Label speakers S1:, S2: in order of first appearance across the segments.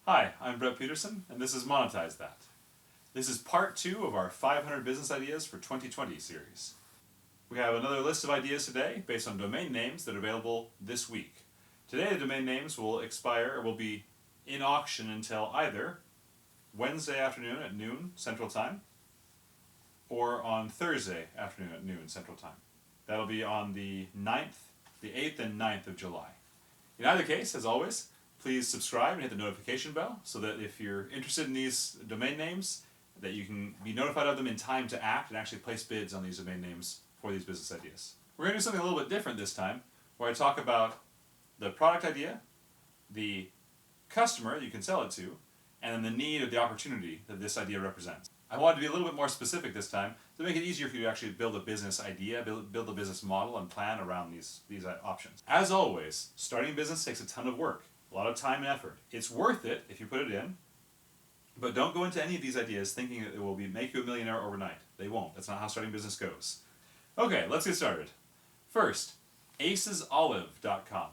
S1: Hi, I'm Brett Peterson, and this is Monetize That. This is part 2 of our 500 Business Ideas for 2020 series. We have another list of ideas today based on domain names that are available this week. Today the domain names will expire or will be in auction until either Wednesday afternoon at noon Central Time or on Thursday afternoon at noon Central Time. That'll be on the 8th and 9th of July. In either case, as always, please subscribe and hit the notification bell so that if you're interested in these domain names, that you can be notified of them in time to act and actually place bids on these domain names for these business ideas. We're going to do something a little bit different this time, where I talk about the product idea, the customer that you can sell it to, and then the need or the opportunity that this idea represents. I wanted to be a little bit more specific this time to make it easier for you to actually build a business idea, build a business model, and plan around these options. As always, starting a business takes a ton of work. A lot of time and effort. It's worth it if you put it in, but don't go into any of these ideas thinking that it will make you a millionaire overnight. They won't. That's not how starting a business goes. Okay, let's get started. First, acesolive.com.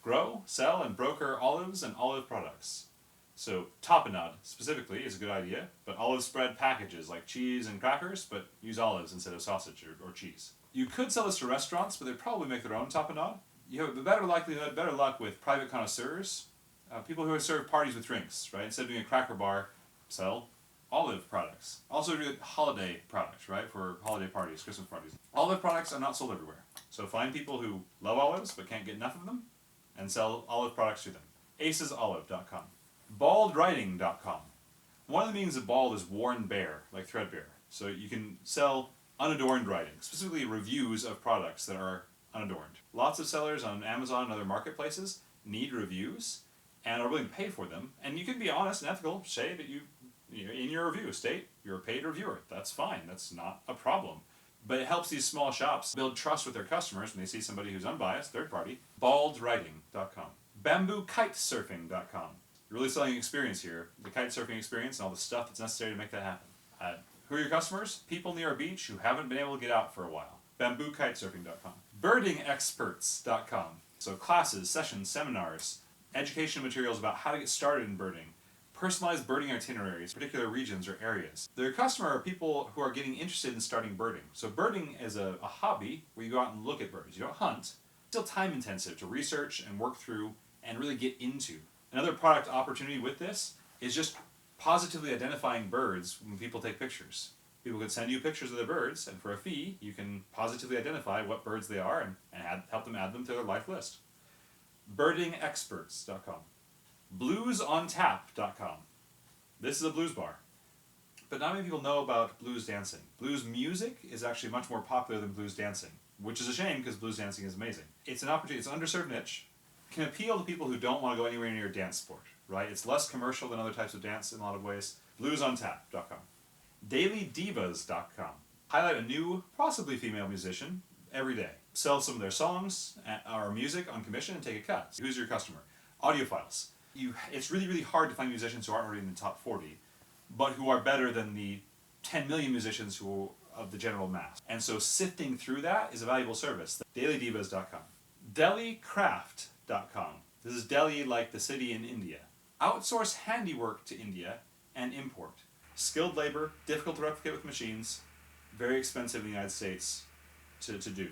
S1: Grow, sell, and broker olives and olive products. So tapenade specifically is a good idea, but olive spread packages like cheese and crackers, but use olives instead of sausage or cheese. You could sell this to restaurants, but they'd probably make their own tapenade. You have better luck with private connoisseurs, people who serve parties with drinks, right? Instead of doing a cracker bar, sell olive products. Also do holiday products, right? For holiday parties, Christmas parties. Olive products are not sold everywhere. So find people who love olives but can't get enough of them and sell olive products to them. acesolive.com. Baldwriting.com. One of the meanings of bald is worn bare, like threadbare. So you can sell unadorned writing, specifically reviews of products that are unadorned. Lots of sellers on Amazon and other marketplaces need reviews and are willing to pay for them. And you can be honest and ethical, say that in your review, state you're a paid reviewer. That's fine. That's not a problem. But it helps these small shops build trust with their customers when they see somebody who's unbiased, third party. Baldwriting.com. Bamboo-kitesurfing.com. You're really selling experience here, the kite surfing experience and all the stuff that's necessary to make that happen. Who are your customers? People near a beach who haven't been able to get out for a while. Bamboo-kitesurfing.com. Birdingexperts.com. So classes, sessions, seminars, education materials about how to get started in birding, personalized birding itineraries, particular regions or areas. Their customer are people who are getting interested in starting birding. So birding is a hobby where you go out and look at birds. You don't hunt. It's still time intensive to research and work through and really get into. Another product opportunity with this is just positively identifying birds when people take pictures. People could send you pictures of the birds, and for a fee, you can positively identify what birds they are and help them add them to their life list. Birdingexperts.com. Bluesontap.com. This is a blues bar. But not many people know about blues dancing. Blues music is actually much more popular than blues dancing, which is a shame because blues dancing is amazing. It's an opportunity, it's an underserved niche. It can appeal to people who don't want to go anywhere near a dance sport, right? It's less commercial than other types of dance in a lot of ways. Bluesontap.com. dailydivas.com. Highlight a new, possibly female musician every day. Sell some of their songs or music on commission and take a cut. Who's your customer? Audiophiles. It's really, really hard to find musicians who aren't already in the top 40, but who are better than the 10 million musicians of the general mass. And so sifting through that is a valuable service. dailydivas.com. Delhicraft.com. This is Delhi like the city in India. Outsource handiwork to India and import. Skilled labor, difficult to replicate with machines, very expensive in the United States to do.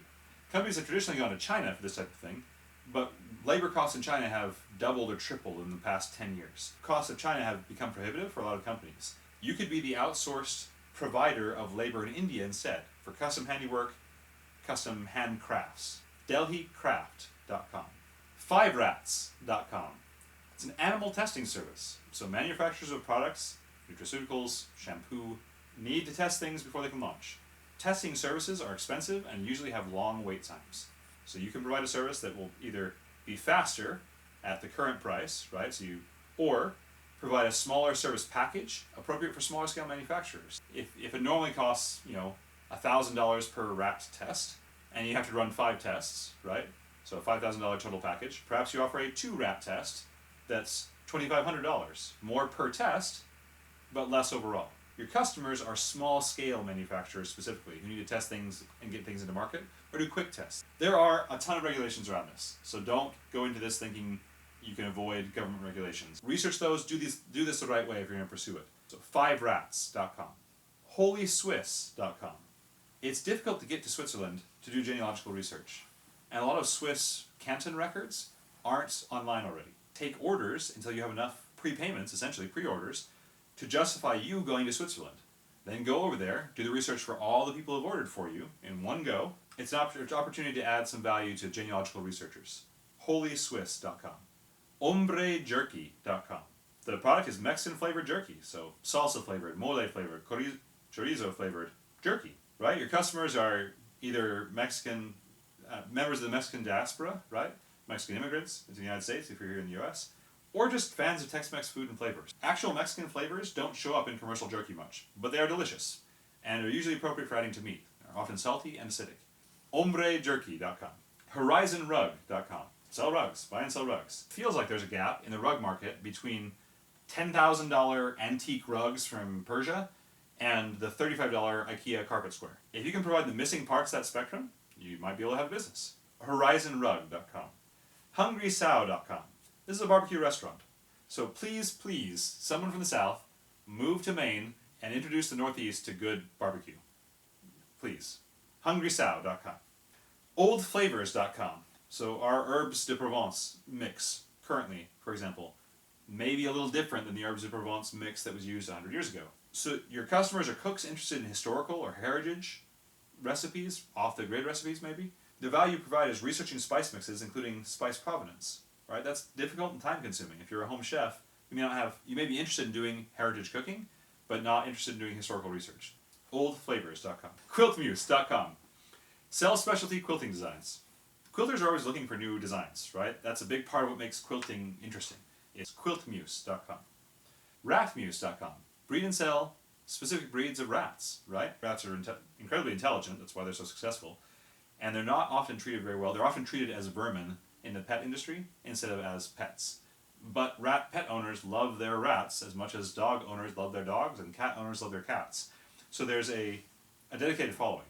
S1: Companies have traditionally gone to China for this type of thing, but labor costs in China have doubled or tripled in the past 10 years. Costs of China have become prohibitive for a lot of companies. You could be the outsourced provider of labor in India instead for custom handiwork, custom handcrafts. DelhiCraft.com. FiveRats.com. It's an animal testing service. So manufacturers of products, nutraceuticals, shampoo, need to test things before they can launch. Testing services are expensive and usually have long wait times. So you can provide a service that will either be faster at the current price, right? Or provide a smaller service package appropriate for smaller scale manufacturers. If it normally costs, $1,000 per rat test, and you have to run 5 tests, right? So a $5,000 total package. Perhaps you offer a 2-rat test that's $2,500, more per test, but less overall. Your customers are small scale manufacturers specifically who need to test things and get things into market or do quick tests. There are a ton of regulations around this, so don't go into this thinking you can avoid government regulations. Research those, do this the right way if you're going to pursue it. So 5rats.com. holyswiss.com. It's difficult to get to Switzerland to do genealogical research, and a lot of Swiss canton records aren't online already. Take orders until you have enough prepayments, essentially pre-orders, to justify you going to Switzerland. Then go over there, do the research for all the people who've ordered for you in one go. It's an opportunity to add some value to genealogical researchers. holyswiss.com. hombrejerky.com. The product is Mexican flavored jerky, so salsa flavored, mole flavored, chorizo flavored jerky, right? Your customers are either Mexican, members of the Mexican diaspora, right? Mexican immigrants into the United States if you're here in the US, or just fans of Tex-Mex food and flavors. Actual Mexican flavors don't show up in commercial jerky much, but they are delicious, and are usually appropriate for adding to meat. They're often salty and acidic. hombrejerky.com. horizonrug.com. Sell rugs, buy and sell rugs. Feels like there's a gap in the rug market between $10,000 antique rugs from Persia and the $35 IKEA carpet square. If you can provide the missing parts of that spectrum, you might be able to have a business. horizonrug.com. hungrysow.com. This is a barbecue restaurant. So please, someone from the South, move to Maine and introduce the Northeast to good barbecue. Please. hungrysow.com. oldflavors.com. So our herbs de Provence mix, currently, for example, may be a little different than the herbs de Provence mix that was used 100 years ago. So your customers are cooks interested in historical or heritage recipes, off-the-grid recipes maybe. The value provided is researching spice mixes, including spice provenance. Right? That's difficult and time-consuming. If you're a home chef, you may be interested in doing heritage cooking, but not interested in doing historical research. oldflavors.com. quiltmuse.com. Sell specialty quilting designs. Quilters are always looking for new designs, right? That's a big part of what makes quilting interesting. It's quiltmuse.com. ratmuse.com. Breed and sell specific breeds of rats, right? Rats are incredibly intelligent, that's why they're so successful, and they're not often treated very well. They're often treated as vermin in the pet industry instead of as pets. But rat pet owners love their rats as much as dog owners love their dogs and cat owners love their cats. So there's a dedicated following.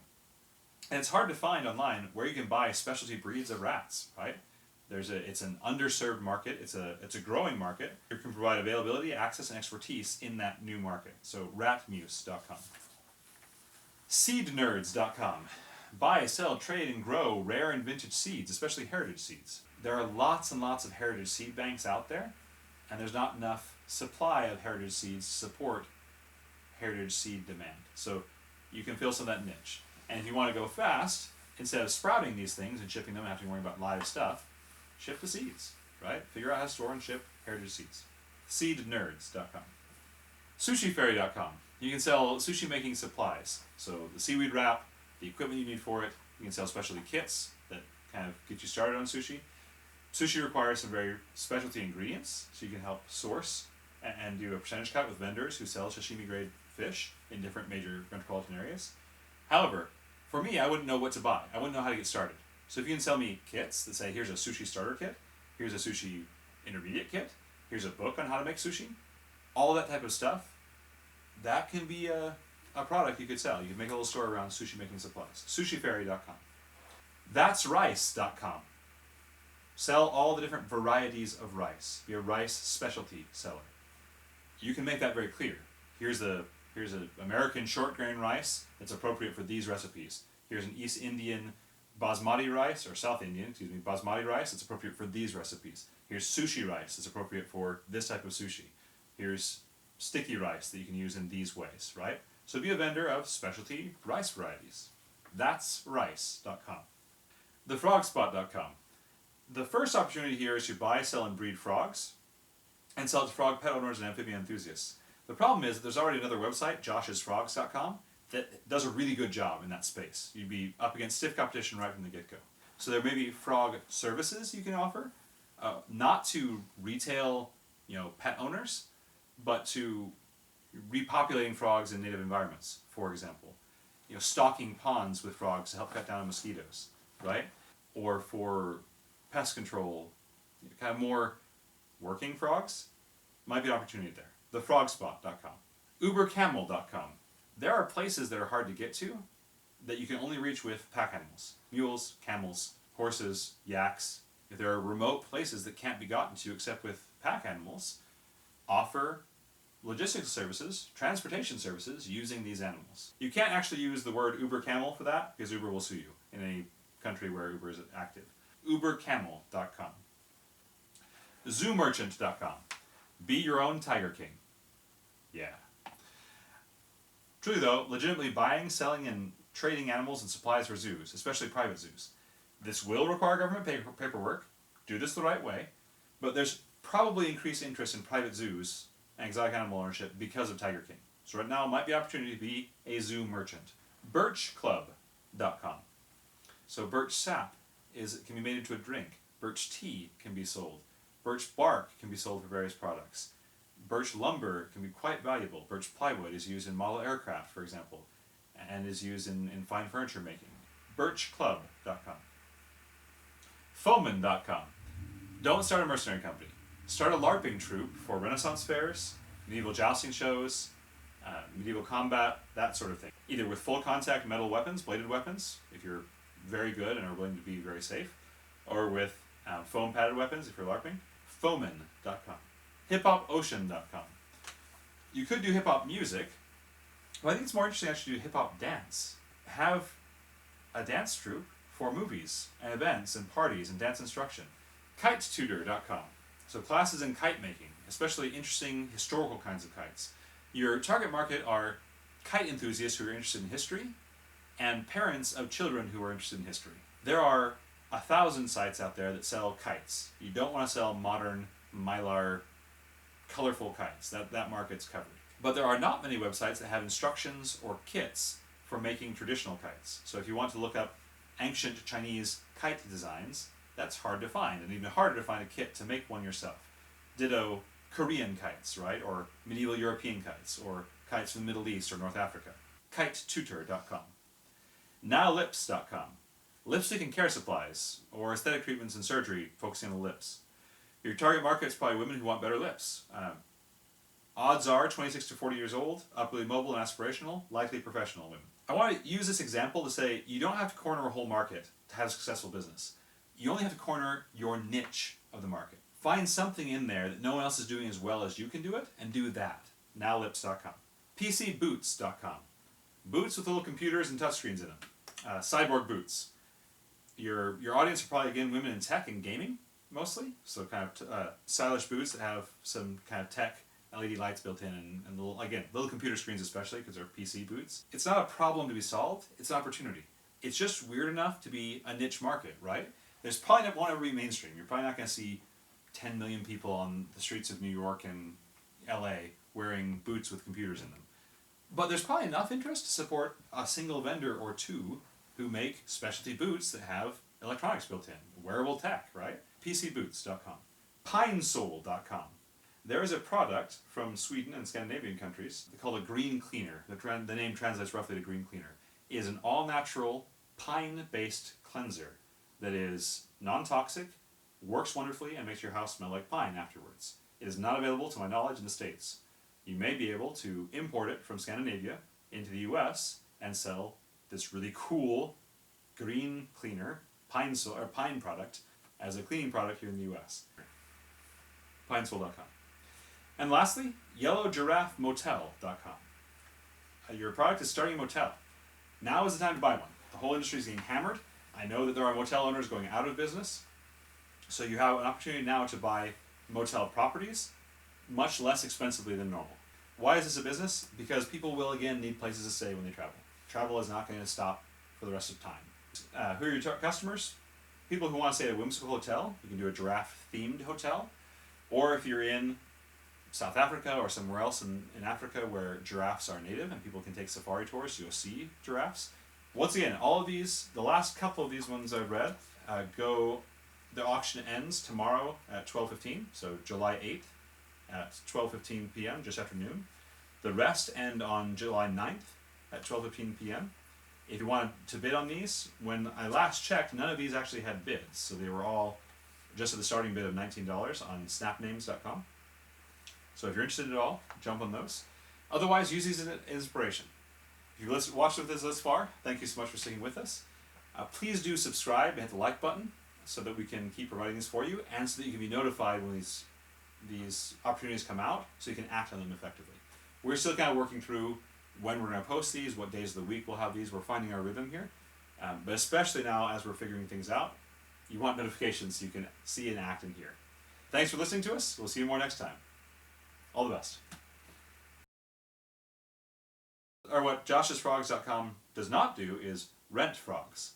S1: And it's hard to find online where you can buy specialty breeds of rats, right? It's an underserved market, it's a growing market. You can provide availability, access, and expertise in that new market. So ratmuse.com. seednerds.com. Buy, sell, trade, and grow rare and vintage seeds, especially heritage seeds. There are lots and lots of heritage seed banks out there, and there's not enough supply of heritage seeds to support heritage seed demand. So you can fill some of that niche. And if you want to go fast, instead of sprouting these things and shipping them and having to worry about live stuff, ship the seeds, right? Figure out how to store and ship heritage seeds. seednerds.com. sushifairy.com. You can sell sushi making supplies. So the seaweed wrap, the equipment you need for it. You can sell specialty kits that kind of get you started on sushi. Sushi requires some very specialty ingredients, so you can help source and do a percentage cut with vendors who sell sashimi grade fish in different major metropolitan areas. However, for me, I wouldn't know what to buy. I wouldn't know how to get started. So if you can sell me kits that say, here's a sushi starter kit, here's a sushi intermediate kit, here's a book on how to make sushi, all that type of stuff, that can be a product you could sell. You can make a little store around sushi making supplies. Sushifairy.com. That'srice.com. Sell all the different varieties of rice. Be a rice specialty seller. You can make that very clear. Here's an American short grain rice that's appropriate for these recipes. Here's an East Indian basmati rice, or South Indian, basmati rice that's appropriate for these recipes. Here's sushi rice that's appropriate for this type of sushi. Here's sticky rice that you can use in these ways, right? So be a vendor of specialty rice varieties. That'srice.com. Thefrogspot.com. The first opportunity here is to buy, sell, and breed frogs, and sell it to frog pet owners and amphibian enthusiasts. The problem is that there's already another website, joshsfrogs.com, that does a really good job in that space. You'd be up against stiff competition right from the get-go. So there may be frog services you can offer, not to retail, pet owners, but to repopulating frogs in native environments, for example. Stocking ponds with frogs to help cut down on mosquitoes, right? Or for pest control, kind of more working frogs, might be an opportunity there. Thefrogspot.com. Ubercamel.com. There are places that are hard to get to that you can only reach with pack animals. Mules, camels, horses, yaks, If there are remote places that can't be gotten to except with pack animals, offer logistics services, transportation services using these animals. You can't actually use the word Uber Camel for that because Uber will sue you in any country where Uber is active. UberCamel.com. ZooMerchant.com. Be your own Tiger King. Yeah. Truly though, legitimately buying, selling, and trading animals and supplies for zoos, especially private zoos. This will require government paperwork. Do this the right way. But there's probably increased interest in private zoos and exotic animal ownership because of Tiger King. So right now might be an opportunity to be a zoo merchant. BirchClub.com. So birch sap can be made into a drink. Birch tea can be sold. Birch bark can be sold for various products. Birch lumber can be quite valuable. Birch plywood is used in model aircraft, for example, and is used in fine furniture making. BirchClub.com. Foeman.com. Don't start a mercenary company. Start a LARPing troupe for Renaissance fairs, medieval jousting shows, medieval combat, that sort of thing. Either with full contact metal weapons, bladed weapons, if you're very good and are willing to be very safe, or with foam padded weapons if you're LARPing. Foeman.com. HipHopOcean.com. You could do hip hop music, but I think it's more interesting actually to do hip hop dance. Have a dance troupe for movies and events and parties and dance instruction. KiteTutor.com. So classes in kite making, especially interesting historical kinds of kites. Your target market are kite enthusiasts who are interested in history and parents of children who are interested in history. There are 1,000 sites out there that sell kites. You don't want to sell modern mylar colorful kites. That market's covered. But there are not many websites that have instructions or kits for making traditional kites. So if you want to look up ancient Chinese kite designs, that's hard to find, and even harder to find a kit to make one yourself. Ditto Korean kites, right? Or medieval European kites, or kites from the Middle East or North Africa. KiteTutor.com. NowLips.com. Lipstick and care supplies, or aesthetic treatments and surgery focusing on the lips. Your target market is probably women who want better lips. Odds are 26 to 40 years old, upwardly mobile and aspirational, likely professional women. I want to use this example to say you don't have to corner a whole market to have a successful business. You only have to corner your niche of the market. Find something in there that no one else is doing as well as you can do it, and do that. NowLips.com. PCBoots.com. Boots with little computers and touchscreens in them. Cyborg boots. Your audience are probably, again, women in tech and gaming, mostly. So kind of stylish boots that have some kind of tech LED lights built in and little computer screens especially because they're PC boots. It's not a problem to be solved, it's an opportunity. It's just weird enough to be a niche market, right? There's probably won't ever be mainstream. You're probably not going to see 10 million people on the streets of New York and LA wearing boots with computers in them. But there's probably enough interest to support a single vendor or two who make specialty boots that have electronics built in, wearable tech, right? PCBoots.com. Pinesoul.com. There is a product from Sweden and Scandinavian countries called a green cleaner. The name translates roughly to green cleaner. It is an all-natural pine-based cleanser that is non-toxic, works wonderfully, and makes your house smell like pine afterwards. It is not available, to my knowledge, in the States. You may be able to import it from Scandinavia into the US and sell this really cool green cleaner, pine product, as a cleaning product here in the US. Pinesoul.com. And lastly, YellowGiraffeMotel.com. Your product is starting a motel. Now is the time to buy one. The whole industry is getting hammered. I know that there are motel owners going out of business. So you have an opportunity now to buy motel properties much less expensively than normal. Why is this a business? Because people will again need places to stay when they travel. Travel is not going to stop for the rest of time. Who are your customers? People who want to stay at a whimsical hotel. You can do a giraffe-themed hotel. Or if you're in South Africa or somewhere else in Africa where giraffes are native and people can take safari tours to go see giraffes. Once again, all of these, the last couple of these ones I've read, the auction ends tomorrow at 12:15, so July 8th at 12:15 p.m., just after noon. The rest end on July 9th at 12:15 p.m. If you wanted to bid on these, when I last checked, none of these actually had bids, so they were all just at the starting bid of $19 on snapnames.com. So if you're interested at all, jump on those. Otherwise, use these as inspiration. If you've watched with us thus far, thank you so much for sticking with us. Please do subscribe and hit the like button. so that we can keep providing these for you, and so that you can be notified when these opportunities come out, so you can act on them effectively. We're still kind of working through when we're going to post these, what days of the week we'll have these. We're finding our rhythm here, but especially now as we're figuring things out, you want notifications so you can see and act and hear. Thanks for listening to us. We'll see you more next time. All the best. Or what joshsfrogs.com does not do is rent frogs.